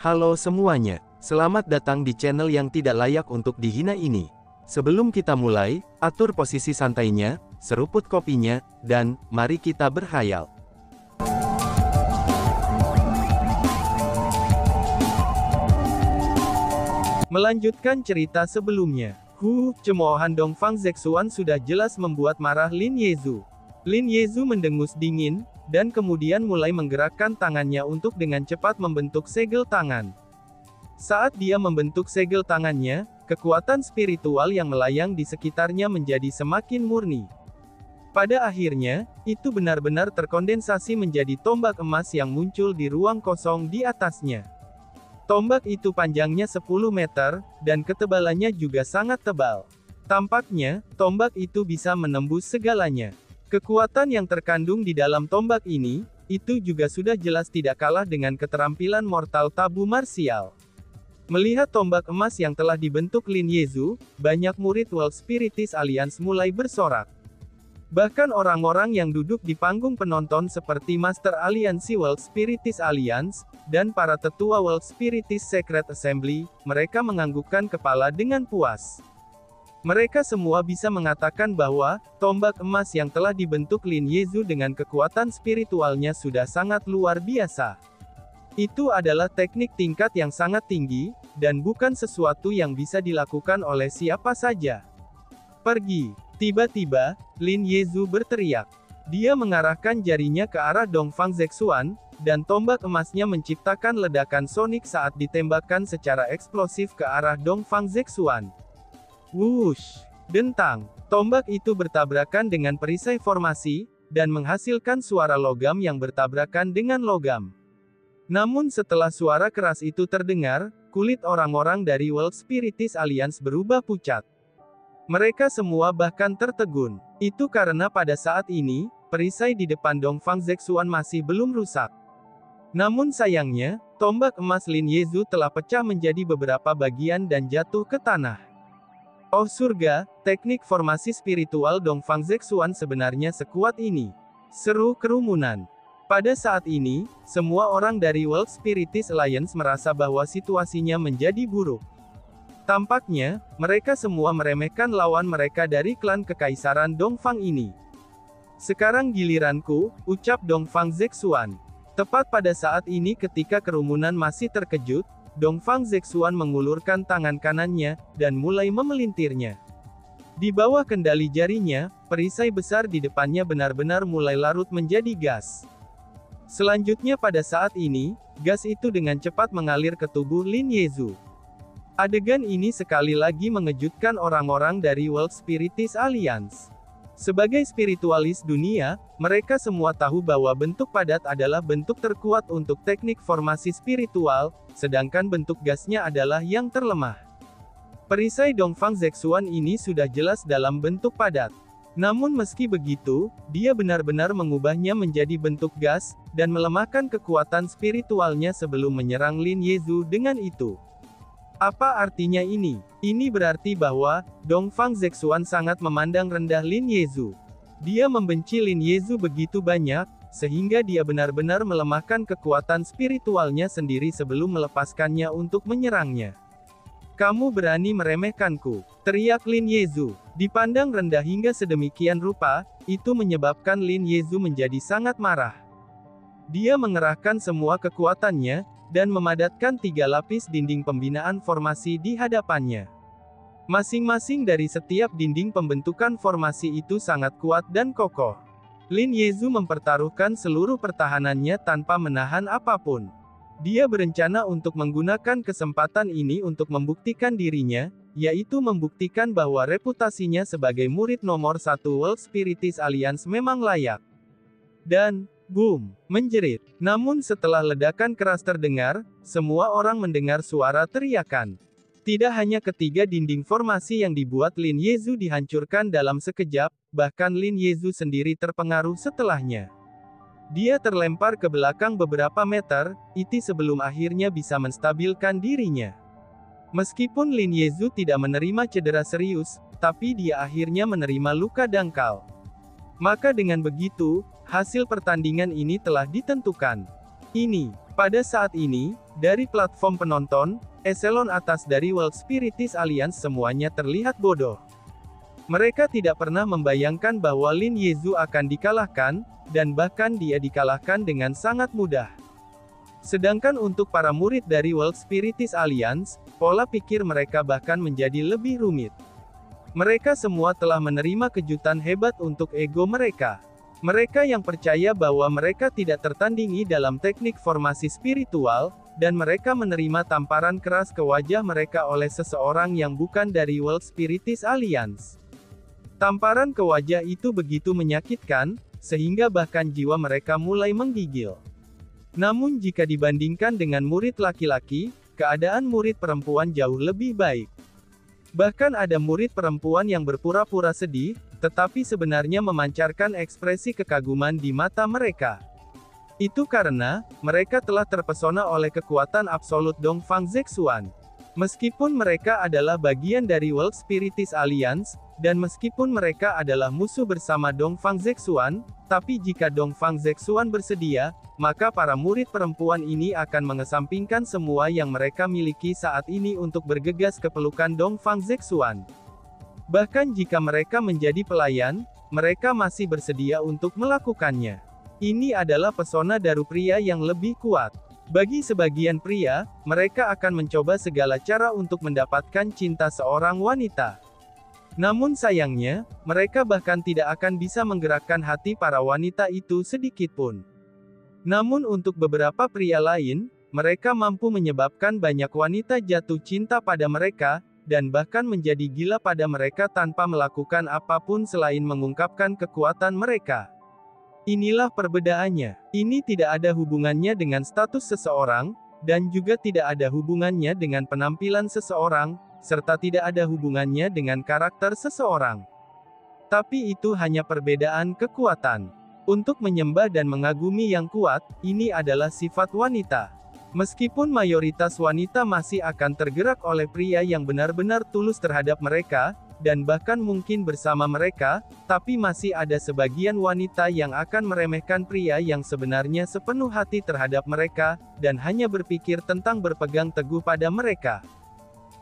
Halo semuanya, selamat datang di channel yang tidak layak untuk dihina ini. Sebelum kita mulai, atur posisi santainya, seruput kopinya, dan mari kita berkhayal. Melanjutkan cerita sebelumnya, cemoohan Dongfang Zexuan sudah jelas membuat marah Lin Yezu. Lin Yezu mendengus dingin, dan kemudian mulai menggerakkan tangannya untuk dengan cepat membentuk segel tangan. Saat dia membentuk segel tangannya, kekuatan spiritual yang melayang di sekitarnya menjadi semakin murni. Pada akhirnya, itu benar-benar terkondensasi menjadi tombak emas yang muncul di ruang kosong di atasnya. Tombak itu panjangnya 10 meter, dan ketebalannya juga sangat tebal. Tampaknya, tombak itu bisa menembus segalanya. Kekuatan yang terkandung di dalam tombak ini, itu juga sudah jelas tidak kalah dengan keterampilan mortal tabu marsial. Melihat tombak emas yang telah dibentuk Lin Yezu, banyak murid World Spiritis Alliance mulai bersorak. Bahkan orang-orang yang duduk di panggung penonton seperti Master Aliansi World Spiritis Alliance, dan para tetua World Spiritis Secret Assembly, mereka menganggukkan kepala dengan puas. Mereka semua bisa mengatakan bahwa, tombak emas yang telah dibentuk Lin Yezu dengan kekuatan spiritualnya sudah sangat luar biasa. Itu adalah teknik tingkat yang sangat tinggi, dan bukan sesuatu yang bisa dilakukan oleh siapa saja. Pergi! Tiba-tiba, Lin Yezu berteriak. Dia mengarahkan jarinya ke arah Dongfang Zexuan, dan tombak emasnya menciptakan ledakan sonik saat ditembakkan secara eksplosif ke arah Dongfang Zexuan. Wush! Dentang! Tombak itu bertabrakan dengan perisai formasi, dan menghasilkan suara logam yang bertabrakan dengan logam. Namun setelah suara keras itu terdengar, kulit orang-orang dari World Spiritis Alliance berubah pucat. Mereka semua bahkan tertegun. Itu karena pada saat ini, perisai di depan Dongfang Zexuan masih belum rusak. Namun sayangnya, tombak emas Lin Yezu telah pecah menjadi beberapa bagian dan jatuh ke tanah. Oh surga, teknik formasi spiritual Dongfang Zexuan sebenarnya sekuat ini. Seru kerumunan. Pada saat ini, semua orang dari World Spiritis Alliance merasa bahwa situasinya menjadi buruk. Tampaknya, mereka semua meremehkan lawan mereka dari klan Kekaisaran Dongfang ini. Sekarang giliranku, ucap Dongfang Zexuan. Tepat pada saat ini ketika kerumunan masih terkejut, Dongfang Zexuan mengulurkan tangan kanannya, dan mulai memelintirnya. Di bawah kendali jarinya, perisai besar di depannya benar-benar mulai larut menjadi gas. Selanjutnya pada saat ini, gas itu dengan cepat mengalir ke tubuh Lin Yezu. Adegan ini sekali lagi mengejutkan orang-orang dari World Spiritis Alliance. Sebagai spiritualis dunia, mereka semua tahu bahwa bentuk padat adalah bentuk terkuat untuk teknik formasi spiritual, sedangkan bentuk gasnya adalah yang terlemah. Perisai Dongfang Zexuan ini sudah jelas dalam bentuk padat. Namun meski begitu, dia benar-benar mengubahnya menjadi bentuk gas, dan melemahkan kekuatan spiritualnya sebelum menyerang Lin Yezu dengan itu. Apa artinya ini? Ini berarti bahwa, Dongfang Zexuan sangat memandang rendah Lin Yezu. Dia membenci Lin Yezu begitu banyak, sehingga dia benar-benar melemahkan kekuatan spiritualnya sendiri sebelum melepaskannya untuk menyerangnya. Kamu berani meremehkanku, teriak Lin Yezu. Dipandang rendah hingga sedemikian rupa, itu menyebabkan Lin Yezu menjadi sangat marah. Dia mengerahkan semua kekuatannya, dan memadatkan 3 lapis dinding pembinaan formasi di hadapannya. Masing-masing dari setiap dinding pembentukan formasi itu sangat kuat dan kokoh. Lin Yezu mempertaruhkan seluruh pertahanannya tanpa menahan apapun. Dia berencana untuk menggunakan kesempatan ini untuk membuktikan dirinya, yaitu membuktikan bahwa reputasinya sebagai murid nomor 1 World Spiritis Alliance memang layak. Dan, boom, menjerit. Namun setelah ledakan keras terdengar, semua orang mendengar suara teriakan. Tidak hanya ketiga dinding formasi yang dibuat Lin Yezu dihancurkan dalam sekejap, bahkan Lin Yezu sendiri terpengaruh setelahnya. Dia terlempar ke belakang beberapa meter, sebelum akhirnya bisa menstabilkan dirinya. Meskipun Lin Yezu tidak menerima cedera serius, tapi dia akhirnya menerima luka dangkal. Maka dengan begitu, hasil pertandingan ini telah ditentukan. Ini, Pada saat ini, dari platform penonton, eselon atas dari World Spiritis Alliance semuanya terlihat bodoh. Mereka tidak pernah membayangkan bahwa Lin Yezu akan dikalahkan, dan bahkan dia dikalahkan dengan sangat mudah. Sedangkan untuk para murid dari World Spiritis Alliance, pola pikir mereka bahkan menjadi lebih rumit. Mereka semua telah menerima kejutan hebat untuk ego mereka. Mereka yang percaya bahwa mereka tidak tertandingi dalam teknik formasi spiritual, dan mereka menerima tamparan keras ke wajah mereka oleh seseorang yang bukan dari World Spiritis Alliance. Tamparan ke wajah itu begitu menyakitkan, sehingga bahkan jiwa mereka mulai menggigil. Namun jika dibandingkan dengan murid laki-laki, keadaan murid perempuan jauh lebih baik. Bahkan ada murid perempuan yang berpura-pura sedih, tetapi sebenarnya memancarkan ekspresi kekaguman di mata mereka. Itu karena, mereka telah terpesona oleh kekuatan absolut Dongfang Zexuan. Meskipun mereka adalah bagian dari World Spiritis Alliance, dan meskipun mereka adalah musuh bersama Dongfang Zexuan, tapi jika Dongfang Zexuan bersedia, maka para murid perempuan ini akan mengesampingkan semua yang mereka miliki saat ini untuk bergegas ke pelukan Dongfang Zexuan. Bahkan jika mereka menjadi pelayan, mereka masih bersedia untuk melakukannya. Ini adalah pesona daru pria yang lebih kuat. Bagi sebagian pria, mereka akan mencoba segala cara untuk mendapatkan cinta seorang wanita. Namun sayangnya, mereka bahkan tidak akan bisa menggerakkan hati para wanita itu sedikitpun. Namun untuk beberapa pria lain, mereka mampu menyebabkan banyak wanita jatuh cinta pada mereka, dan bahkan menjadi gila pada mereka tanpa melakukan apapun selain mengungkapkan kekuatan mereka. Inilah perbedaannya. Ini tidak ada hubungannya dengan status seseorang, dan juga tidak ada hubungannya dengan penampilan seseorang, serta tidak ada hubungannya dengan karakter seseorang. Tapi itu hanya perbedaan kekuatan. Untuk menyembah dan mengagumi yang kuat, ini adalah sifat wanita. Meskipun mayoritas wanita masih akan tergerak oleh pria yang benar-benar tulus terhadap mereka, dan bahkan mungkin bersama mereka, tapi masih ada sebagian wanita yang akan meremehkan pria yang sebenarnya sepenuh hati terhadap mereka, dan hanya berpikir tentang berpegang teguh pada mereka.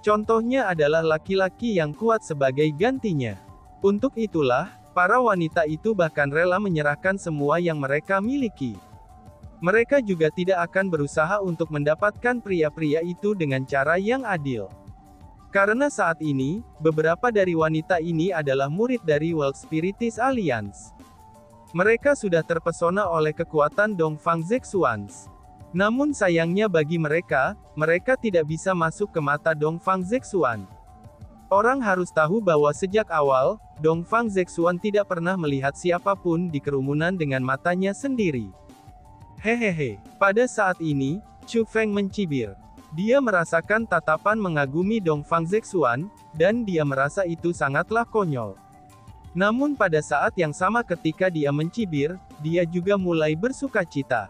Contohnya adalah laki-laki yang kuat sebagai gantinya. Untuk itulah, para wanita itu bahkan rela menyerahkan semua yang mereka miliki. Mereka juga tidak akan berusaha untuk mendapatkan pria-pria itu dengan cara yang adil. Karena saat ini, beberapa dari wanita ini adalah murid dari World Spiritis Alliance. Mereka sudah terpesona oleh kekuatan Dongfang Zexuan. Namun sayangnya bagi mereka, mereka tidak bisa masuk ke mata Dongfang Zexuan. Orang harus tahu bahwa sejak awal, Dongfang Zexuan tidak pernah melihat siapapun di kerumunan dengan matanya sendiri. Hehehe. Pada saat ini, Chu Feng mencibir. Dia merasakan tatapan mengagumi Dongfang Zexuan, dan dia merasa itu sangatlah konyol. Namun pada saat yang sama ketika dia mencibir, dia juga mulai bersukacita.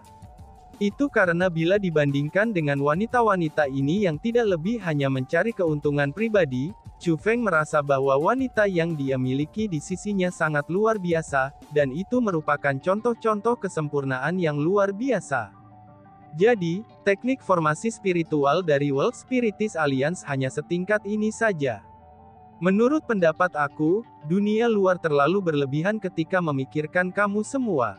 Itu karena bila dibandingkan dengan wanita-wanita ini yang tidak lebih hanya mencari keuntungan pribadi, Chu Feng merasa bahwa wanita yang dia miliki di sisinya sangat luar biasa, dan itu merupakan contoh-contoh kesempurnaan yang luar biasa. Jadi, teknik formasi spiritual dari World Spiritis Alliance hanya setingkat ini saja. Menurut pendapat aku, dunia luar terlalu berlebihan ketika memikirkan kamu semua.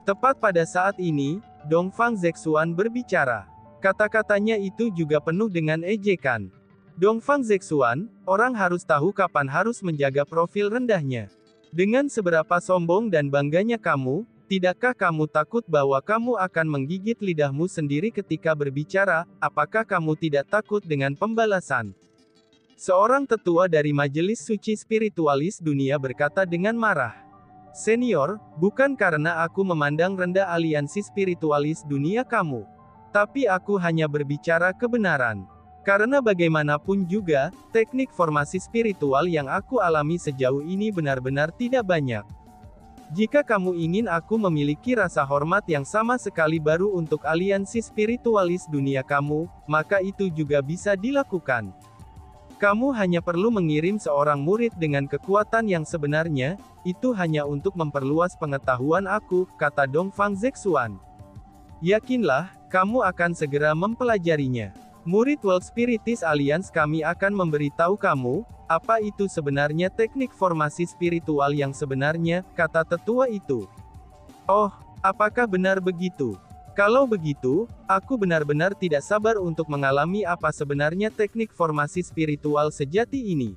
Tepat pada saat ini, Dongfang Zexuan berbicara. Kata-katanya itu juga penuh dengan ejekan. Dongfang Zexuan, orang harus tahu kapan harus menjaga profil rendahnya. Dengan seberapa sombong dan bangganya kamu, tidakkah kamu takut bahwa kamu akan menggigit lidahmu sendiri ketika berbicara? Apakah kamu tidak takut dengan pembalasan? Seorang tetua dari Majelis Suci Spiritualis Dunia berkata dengan marah. Senior, bukan karena aku memandang rendah aliansi spiritualis dunia kamu. Tapi aku hanya berbicara kebenaran. Karena bagaimanapun juga, teknik formasi spiritual yang aku alami sejauh ini benar-benar tidak banyak. Jika kamu ingin aku memiliki rasa hormat yang sama sekali baru untuk aliansi spiritualis dunia kamu, maka itu juga bisa dilakukan. Kamu hanya perlu mengirim seorang murid dengan kekuatan yang sebenarnya, itu hanya untuk memperluas pengetahuan aku, kata Dongfang Zexuan. Yakinlah, Kamu akan segera mempelajarinya. Murid World Spiritis Alliance, kami akan memberitahu kamu, apa itu sebenarnya teknik formasi spiritual yang sebenarnya, kata tetua itu. Oh, apakah benar begitu? Kalau begitu, aku benar-benar tidak sabar untuk mengalami apa sebenarnya teknik formasi spiritual sejati ini.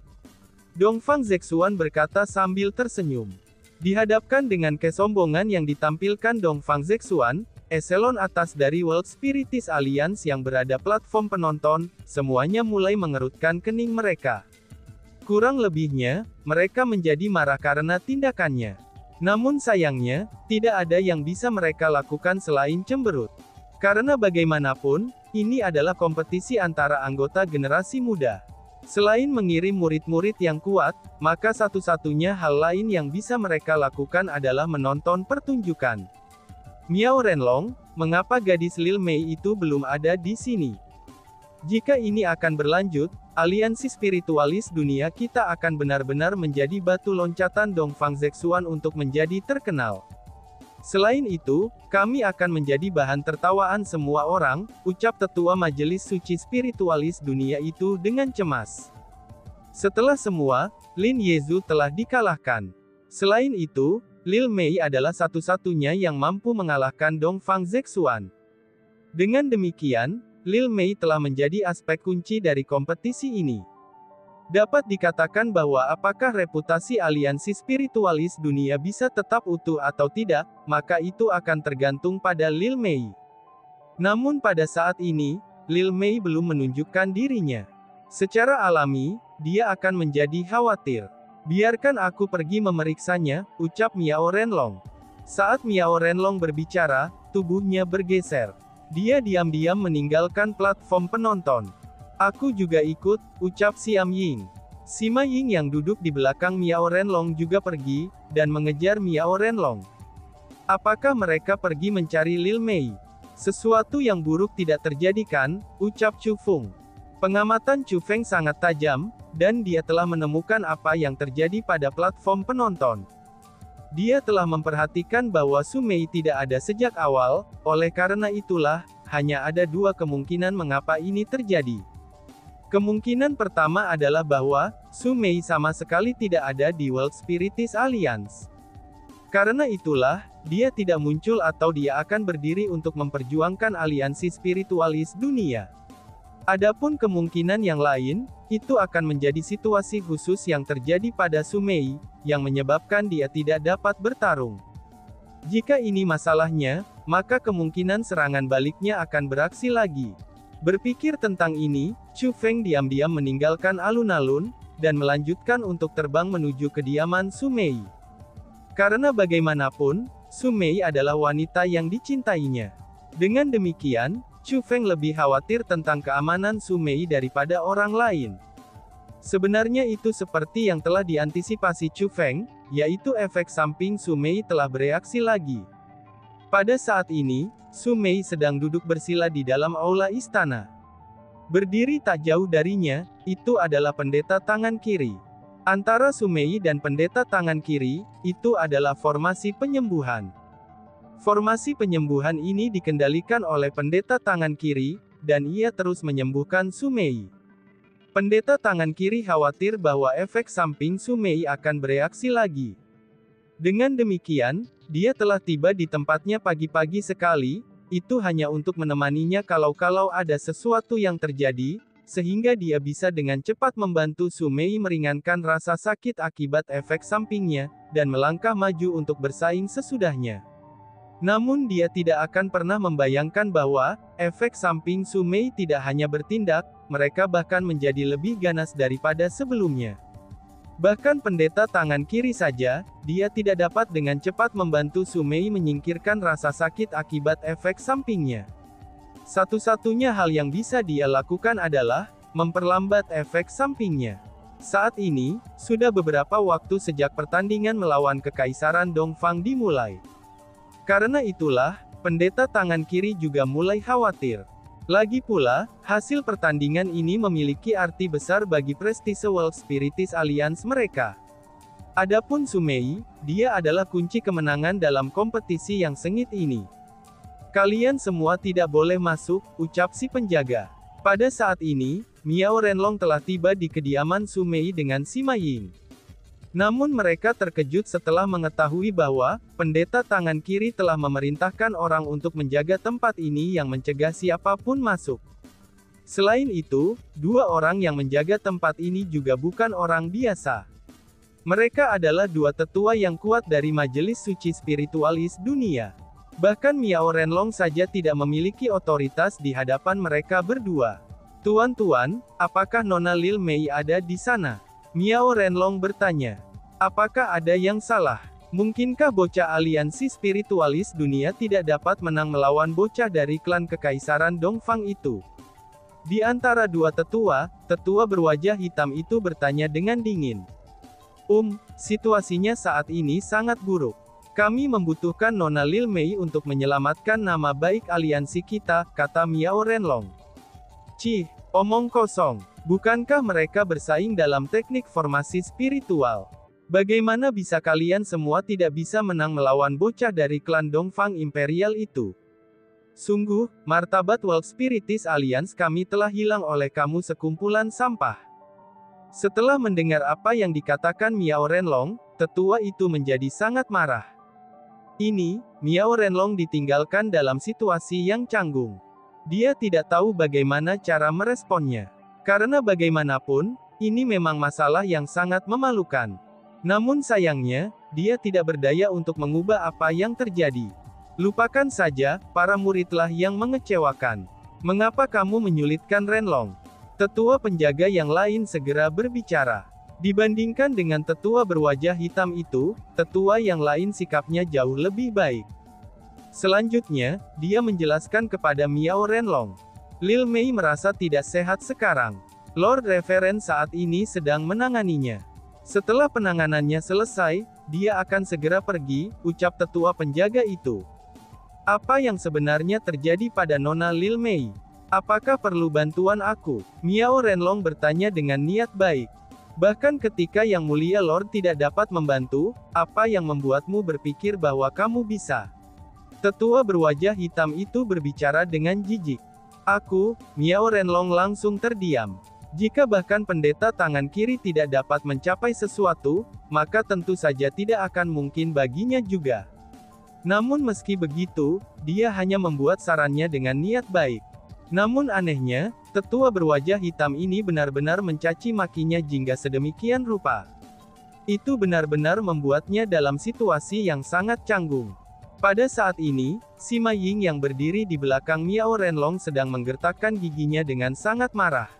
Dongfang Zexuan berkata sambil tersenyum. Dihadapkan dengan kesombongan yang ditampilkan Dongfang Zexuan, eselon atas dari World Spiritis Alliance yang berada platform penonton, semuanya mulai mengerutkan kening mereka. Kurang lebihnya, mereka menjadi marah karena tindakannya. Namun sayangnya, tidak ada yang bisa mereka lakukan selain cemberut. Karena bagaimanapun, ini adalah kompetisi antara anggota generasi muda. Selain mengirim murid-murid yang kuat, maka satu-satunya hal lain yang bisa mereka lakukan adalah menonton pertunjukan. Miao Renlong, mengapa gadis Lil Mei itu belum ada di sini? Jika ini akan berlanjut, aliansi spiritualis dunia kita akan benar-benar menjadi batu loncatan Dongfang Zexuan untuk menjadi terkenal. Selain itu, kami akan menjadi bahan tertawaan semua orang, ucap tetua Majelis Suci Spiritualis Dunia itu dengan cemas. Setelah semua, Lin Yezu telah dikalahkan. Selain itu, Lil Mei adalah satu-satunya yang mampu mengalahkan Dongfang Zexuan. Dengan demikian, Lil Mei telah menjadi aspek kunci dari kompetisi ini. Dapat dikatakan bahwa apakah reputasi aliansi spiritualis dunia bisa tetap utuh atau tidak, maka itu akan tergantung pada Lil Mei. Namun pada saat ini, Lil Mei belum menunjukkan dirinya. Secara alami, dia akan menjadi khawatir. Biarkan aku pergi memeriksanya, ucap Miao Renlong. Saat Miao Renlong berbicara, tubuhnya bergeser. Dia diam-diam meninggalkan platform penonton. Aku juga ikut, ucap Siam Ying. Sima Ying yang duduk di belakang Miao Renlong juga pergi, dan mengejar Miao Renlong. Apakah mereka pergi mencari Lil Mei? Sesuatu yang buruk tidak terjadi kan, ucap Chu Feng. Pengamatan Chu Feng sangat tajam, dan dia telah menemukan apa yang terjadi pada platform penonton. Dia telah memperhatikan bahwa Su Mei tidak ada sejak awal, oleh karena itulah, hanya ada dua kemungkinan mengapa ini terjadi. Kemungkinan pertama adalah bahwa, Su Mei sama sekali tidak ada di World Spiritis Alliance. Karena itulah, dia tidak muncul atau dia akan berdiri untuk memperjuangkan aliansi spiritualis dunia. Adapun kemungkinan yang lain, itu akan menjadi situasi khusus yang terjadi pada Su Mei, yang menyebabkan dia tidak dapat bertarung. Jika ini masalahnya, maka kemungkinan serangan baliknya akan beraksi lagi. Berpikir tentang ini, Chu Feng diam-diam meninggalkan alun-alun, dan melanjutkan untuk terbang menuju kediaman Su Mei. Karena bagaimanapun, Su Mei adalah wanita yang dicintainya. Dengan demikian, Chu Feng lebih khawatir tentang keamanan Su Mei daripada orang lain. Sebenarnya itu seperti yang telah diantisipasi Chu Feng, yaitu efek samping Su Mei telah bereaksi lagi. Pada saat ini, Su Mei sedang duduk bersila di dalam aula istana. Berdiri tak jauh darinya, itu adalah pendeta tangan kiri. Antara Su Mei dan pendeta tangan kiri, itu adalah formasi penyembuhan. Formasi penyembuhan ini dikendalikan oleh pendeta tangan kiri, dan ia terus menyembuhkan Su Mei. Pendeta tangan kiri khawatir bahwa efek samping Su Mei akan bereaksi lagi. Dengan demikian, dia telah tiba di tempatnya pagi-pagi sekali, itu hanya untuk menemaninya kalau ada sesuatu yang terjadi, sehingga dia bisa dengan cepat membantu Su Mei meringankan rasa sakit akibat efek sampingnya, dan melangkah maju untuk bersaing sesudahnya. Namun dia tidak akan pernah membayangkan bahwa, efek samping Su Mei tidak hanya bertindak, mereka bahkan menjadi lebih ganas daripada sebelumnya. Bahkan pendeta tangan kiri saja, dia tidak dapat dengan cepat membantu Su Mei menyingkirkan rasa sakit akibat efek sampingnya. Satu-satunya hal yang bisa dia lakukan adalah, memperlambat efek sampingnya. Saat ini, sudah beberapa waktu sejak pertandingan melawan Kekaisaran Dongfang dimulai. Karena itulah, pendeta tangan kiri juga mulai khawatir. Lagi pula, hasil pertandingan ini memiliki arti besar bagi prestise World Spiritis Alliance mereka. Adapun Su Mei, dia adalah kunci kemenangan dalam kompetisi yang sengit ini. Kalian semua tidak boleh masuk, ucap si penjaga. Pada saat ini, Miao Renlong telah tiba di kediaman Su Mei dengan Sima Ying. Namun mereka terkejut setelah mengetahui bahwa pendeta tangan kiri telah memerintahkan orang untuk menjaga tempat ini yang mencegah siapapun masuk. Selain itu, dua orang yang menjaga tempat ini juga bukan orang biasa. Mereka adalah dua tetua yang kuat dari Majelis Suci Spiritualis Dunia. Bahkan Miao Renlong saja tidak memiliki otoritas di hadapan mereka berdua. Tuan-tuan, apakah Nona Lil Mei ada di sana? Miao Renlong bertanya. Apakah ada yang salah? Mungkinkah bocah aliansi spiritualis dunia tidak dapat menang melawan bocah dari klan kekaisaran Dongfang itu? Di antara dua tetua berwajah hitam itu bertanya dengan dingin. Situasinya saat ini sangat buruk. Kami membutuhkan Nona Lil Mei untuk menyelamatkan nama baik aliansi kita, kata Miao Renlong. Cih, omong kosong. Bukankah mereka bersaing dalam teknik formasi spiritual? Bagaimana bisa kalian semua tidak bisa menang melawan bocah dari klan Dongfang Imperial itu? Sungguh, martabat World Spiritis Alliance kami telah hilang oleh kamu sekumpulan sampah. Setelah mendengar apa yang dikatakan Miao Renlong, tetua itu menjadi sangat marah. Ini, Miao Renlong ditinggalkan dalam situasi yang canggung. Dia tidak tahu bagaimana cara meresponnya. Karena bagaimanapun, ini memang masalah yang sangat memalukan. Namun sayangnya, dia tidak berdaya untuk mengubah apa yang terjadi. Lupakan saja, para muridlah yang mengecewakan. Mengapa kamu menyulitkan Renlong? Tetua penjaga yang lain segera berbicara. Dibandingkan dengan tetua berwajah hitam itu, tetua yang lain sikapnya jauh lebih baik. Selanjutnya, dia menjelaskan kepada Miao Renlong. Lil Mei merasa tidak sehat sekarang. Lord Reverend saat ini sedang menanganinya. Setelah penanganannya selesai, dia akan segera pergi, ucap tetua penjaga itu. Apa yang sebenarnya terjadi pada Nona Lil Mei? Apakah perlu bantuan aku? Miao Renlong bertanya dengan niat baik. Bahkan ketika Yang Mulia Lord tidak dapat membantu, apa yang membuatmu berpikir bahwa kamu bisa? Tetua berwajah hitam itu berbicara dengan jijik. Miao Renlong langsung terdiam. Jika bahkan pendeta tangan kiri tidak dapat mencapai sesuatu, maka tentu saja tidak akan mungkin baginya juga. Namun meski begitu, dia hanya membuat sarannya dengan niat baik. Namun anehnya, tetua berwajah hitam ini benar-benar mencaci makinya hingga sedemikian rupa. Itu benar-benar membuatnya dalam situasi yang sangat canggung. Pada saat ini, Sima Ying yang berdiri di belakang Miao Renlong sedang menggertakkan giginya dengan sangat marah.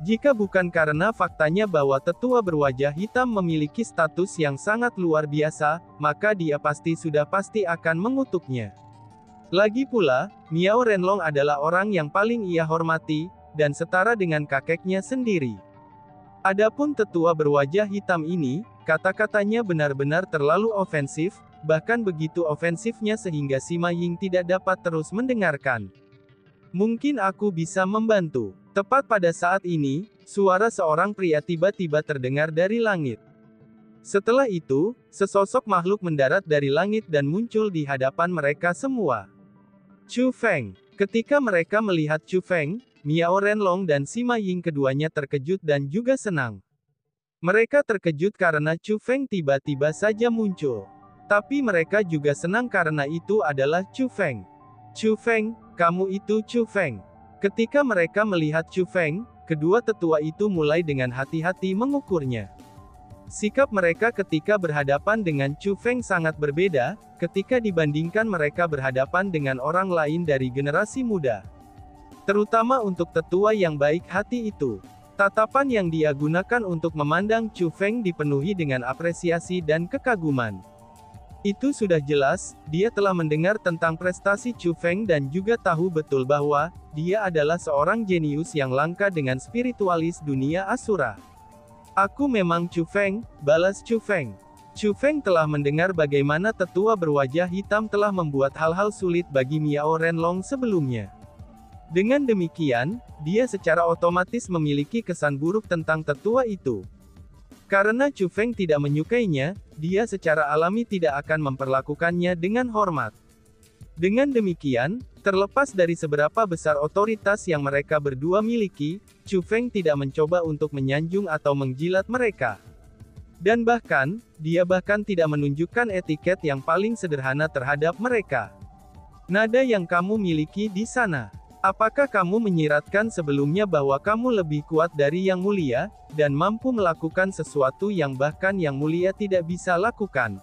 Jika bukan karena faktanya bahwa tetua berwajah hitam memiliki status yang sangat luar biasa, maka dia sudah pasti akan mengutuknya. Lagi pula, Miao Renlong adalah orang yang paling ia hormati, dan setara dengan kakeknya sendiri. Adapun tetua berwajah hitam ini, kata-katanya benar-benar terlalu ofensif, bahkan begitu ofensifnya sehingga Sima Ying tidak dapat terus mendengarkan. Mungkin aku bisa membantu. Tepat pada saat ini, suara seorang pria tiba-tiba terdengar dari langit. Setelah itu, sesosok makhluk mendarat dari langit dan muncul di hadapan mereka semua. Chu Feng. Ketika mereka melihat Chu Feng, Miao Renlong dan Sima Ying keduanya terkejut dan juga senang. Mereka terkejut karena Chu Feng tiba-tiba saja muncul. Tapi mereka juga senang karena itu adalah Chu Feng. Chu Feng, kamu itu Chu Feng. Ketika mereka melihat Chu Feng, kedua tetua itu mulai dengan hati-hati mengukurnya. Sikap mereka ketika berhadapan dengan Chu Feng sangat berbeda, ketika dibandingkan mereka berhadapan dengan orang lain dari generasi muda. Terutama untuk tetua yang baik hati itu. Tatapan yang dia gunakan untuk memandang Chu Feng dipenuhi dengan apresiasi dan kekaguman. Itu sudah jelas, dia telah mendengar tentang prestasi Chu Feng dan juga tahu betul bahwa, dia adalah seorang jenius yang langka dengan spiritualis dunia Asura. Aku memang Chu Feng, balas Chu Feng. Chu Feng telah mendengar bagaimana tetua berwajah hitam telah membuat hal-hal sulit bagi Miao Renlong sebelumnya. Dengan demikian, dia secara otomatis memiliki kesan buruk tentang tetua itu. Karena Chu Feng tidak menyukainya, dia secara alami tidak akan memperlakukannya dengan hormat. Dengan demikian, terlepas dari seberapa besar otoritas yang mereka berdua miliki, Chu Feng tidak mencoba untuk menyanjung atau menjilat mereka. Dan bahkan, dia tidak menunjukkan etiket yang paling sederhana terhadap mereka. Nada yang kamu miliki di sana. Apakah kamu menyiratkan sebelumnya bahwa kamu lebih kuat dari Yang Mulia, dan mampu melakukan sesuatu yang bahkan Yang Mulia tidak bisa lakukan?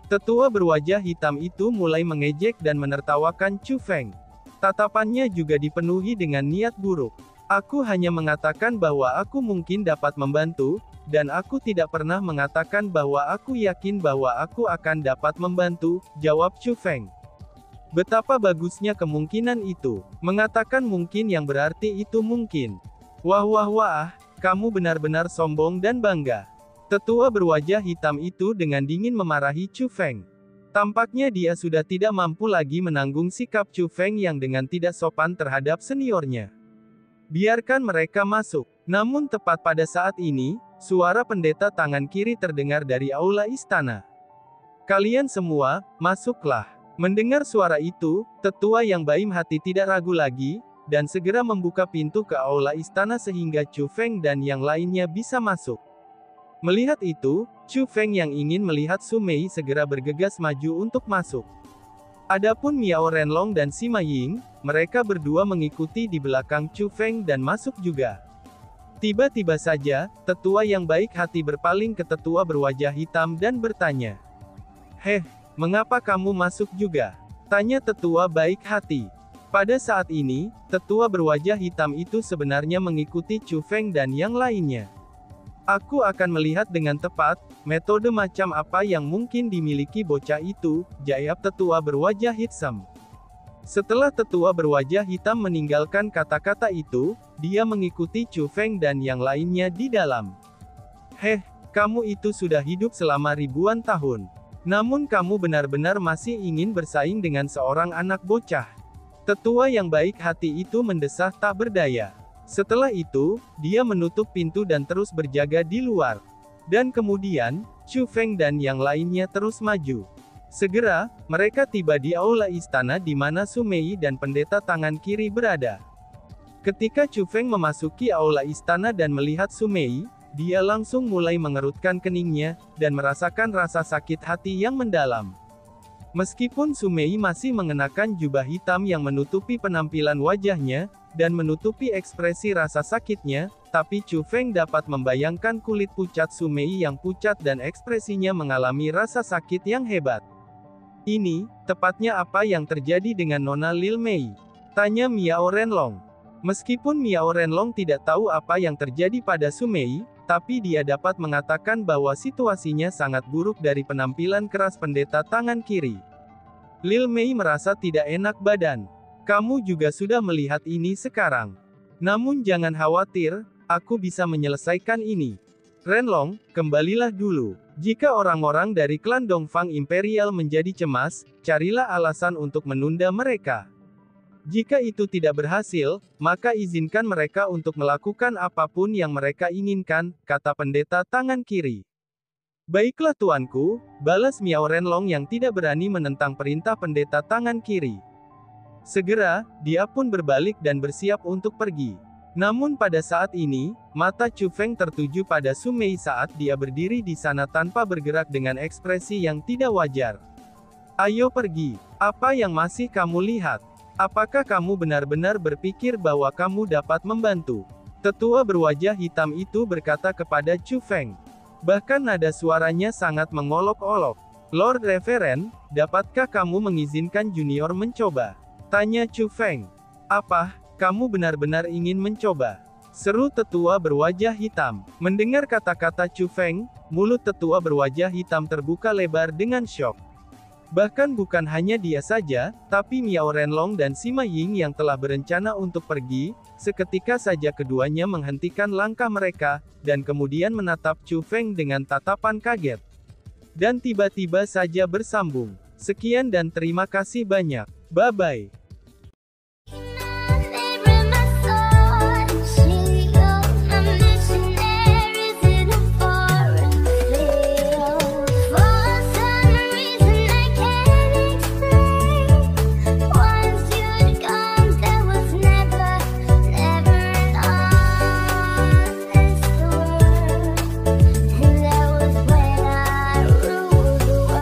Tetua berwajah hitam itu mulai mengejek dan menertawakan Chu Feng. Tatapannya juga dipenuhi dengan niat buruk. Aku hanya mengatakan bahwa aku mungkin dapat membantu, dan aku tidak pernah mengatakan bahwa aku yakin bahwa aku akan dapat membantu, jawab Chu Feng. Betapa bagusnya kemungkinan itu. Mengatakan mungkin yang berarti itu mungkin. Wah wah wah, kamu benar-benar sombong dan bangga. Tetua berwajah hitam itu dengan dingin memarahi Chu Feng. Tampaknya dia sudah tidak mampu lagi menanggung sikap Chu Feng yang dengan tidak sopan terhadap seniornya. Biarkan mereka masuk. Namun tepat pada saat ini, suara pendeta tangan kiri terdengar dari aula istana. Kalian semua, masuklah. Mendengar suara itu, tetua yang baim hati tidak ragu lagi, dan segera membuka pintu ke aula istana sehingga Chu Feng dan yang lainnya bisa masuk. Melihat itu, Chu Feng yang ingin melihat Su Mei segera bergegas maju untuk masuk. Adapun Miao Renlong dan Sima Ying, mereka berdua mengikuti di belakang Chu Feng dan masuk juga. Tiba-tiba saja, tetua yang baik hati berpaling ke tetua berwajah hitam dan bertanya. "Heh, mengapa kamu masuk juga?" tanya tetua baik hati. Pada saat ini, tetua berwajah hitam itu sebenarnya mengikuti Chu Feng dan yang lainnya. Aku akan melihat dengan tepat, metode macam apa yang mungkin dimiliki bocah itu, jawab tetua berwajah hitam. Setelah tetua berwajah hitam meninggalkan kata-kata itu, dia mengikuti Chu Feng dan yang lainnya di dalam. Heh, kamu itu sudah hidup selama ribuan tahun. Namun kamu benar-benar masih ingin bersaing dengan seorang anak bocah. Tetua yang baik hati itu mendesah tak berdaya. Setelah itu, dia menutup pintu dan terus berjaga di luar. Dan kemudian, Chu Feng dan yang lainnya terus maju. Segera, mereka tiba di aula istana di mana Su Mei dan pendeta tangan kiri berada. Ketika Chu Feng memasuki aula istana dan melihat Su Mei, dia langsung mulai mengerutkan keningnya, dan merasakan rasa sakit hati yang mendalam. Meskipun Su Mei masih mengenakan jubah hitam yang menutupi penampilan wajahnya, dan menutupi ekspresi rasa sakitnya, tapi Chu Feng dapat membayangkan kulit pucat Su Mei yang pucat dan ekspresinya mengalami rasa sakit yang hebat. Ini, tepatnya apa yang terjadi dengan Nona Lil Mei? Tanya Miao Renlong. Meskipun Miao Renlong tidak tahu apa yang terjadi pada Su Mei, tapi dia dapat mengatakan bahwa situasinya sangat buruk dari penampilan keras pendeta tangan kiri. Lil Mei merasa tidak enak badan. Kamu juga sudah melihat ini sekarang. Namun jangan khawatir, aku bisa menyelesaikan ini. Renlong, kembalilah dulu. Jika orang-orang dari klan Dongfang Imperial menjadi cemas, carilah alasan untuk menunda mereka. Jika itu tidak berhasil, maka izinkan mereka untuk melakukan apapun yang mereka inginkan, kata pendeta tangan kiri. Baiklah tuanku, balas Miao Renlong yang tidak berani menentang perintah pendeta tangan kiri. Segera, dia pun berbalik dan bersiap untuk pergi. Namun pada saat ini, mata Chu Feng tertuju pada Su Mei saat dia berdiri di sana tanpa bergerak dengan ekspresi yang tidak wajar. Ayo pergi. Apa yang masih kamu lihat? Apakah kamu benar-benar berpikir bahwa kamu dapat membantu? Tetua berwajah hitam itu berkata kepada Chu Feng. Bahkan nada suaranya sangat mengolok-olok. Lord Reverend, dapatkah kamu mengizinkan junior mencoba? Tanya Chu Feng. Apa, kamu benar-benar ingin mencoba? Seru tetua berwajah hitam. Mendengar kata-kata Chu Feng, mulut tetua berwajah hitam terbuka lebar dengan syok. Bahkan bukan hanya dia saja, tapi Miao Renlong dan Sima Ying yang telah berencana untuk pergi, seketika saja keduanya menghentikan langkah mereka, dan kemudian menatap Chu Feng dengan tatapan kaget. Dan tiba-tiba saja bersambung. Sekian dan terima kasih banyak. Bye-bye.